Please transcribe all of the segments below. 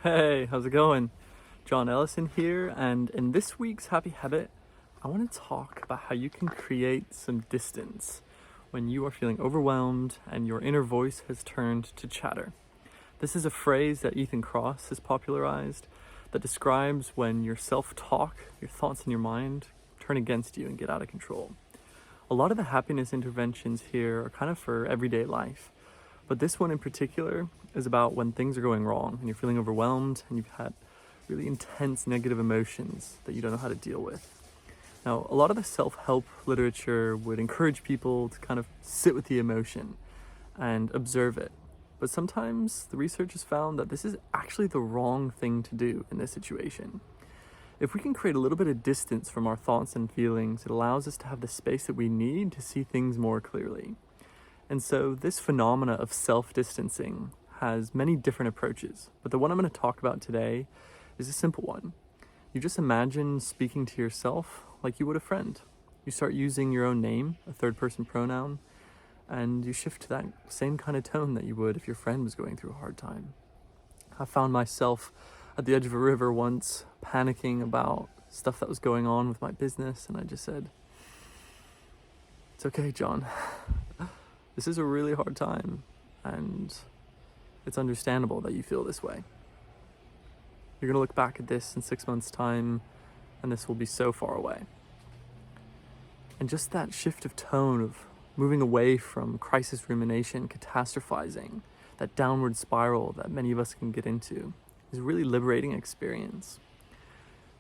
Hey, how's it going? John Ellison here, and in this week's Happy Habit, I want to talk about how you can create some distance when you are feeling overwhelmed and your inner voice has turned to chatter. This is a phrase that Ethan Kross has popularized that describes when your self-talk, your thoughts in your mind, turn against you and get out of control. A lot of the happiness interventions here are kind of for everyday life. But this one in particular is about when things are going wrong and you're feeling overwhelmed and you've had really intense negative emotions that you don't know how to deal with. Now, a lot of the self-help literature would encourage people to kind of sit with the emotion and observe it. But sometimes the research has found that this is actually the wrong thing to do in this situation. If we can create a little bit of distance from our thoughts and feelings, it allows us to have the space that we need to see things more clearly. And so this phenomena of self-distancing has many different approaches, but the one I'm going to talk about today is a simple one. You just imagine speaking to yourself like you would a friend. You start using your own name, a third-person pronoun, and you shift to that same kind of tone that you would if your friend was going through a hard time. I found myself at the edge of a river once, panicking about stuff that was going on with my business, and I just said, "It's okay, John. This is a really hard time, and it's understandable that you feel this way. You're gonna look back at this in 6 months' time, and this will be so far away." And just that shift of tone of moving away from crisis rumination, catastrophizing, that downward spiral that many of us can get into, is a really liberating experience.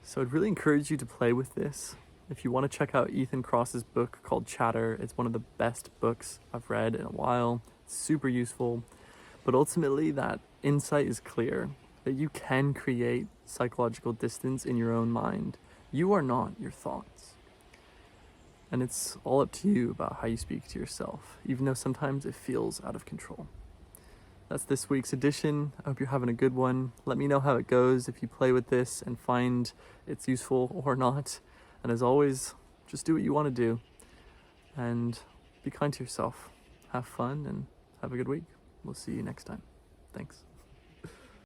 So I'd really encourage you to play with this. If you want to check out Ethan Kross's book called Chatter, it's one of the best books I've read in a while. It's super useful. But ultimately, that insight is clear, that you can create psychological distance in your own mind. You are not your thoughts. And it's all up to you about how you speak to yourself, even though sometimes it feels out of control. That's this week's edition. I hope you're having a good one. Let me know how it goes if you play with this and find it's useful or not. And as always, just do what you want to do and be kind to yourself. Have fun and have a good week. We'll see you next time. Thanks.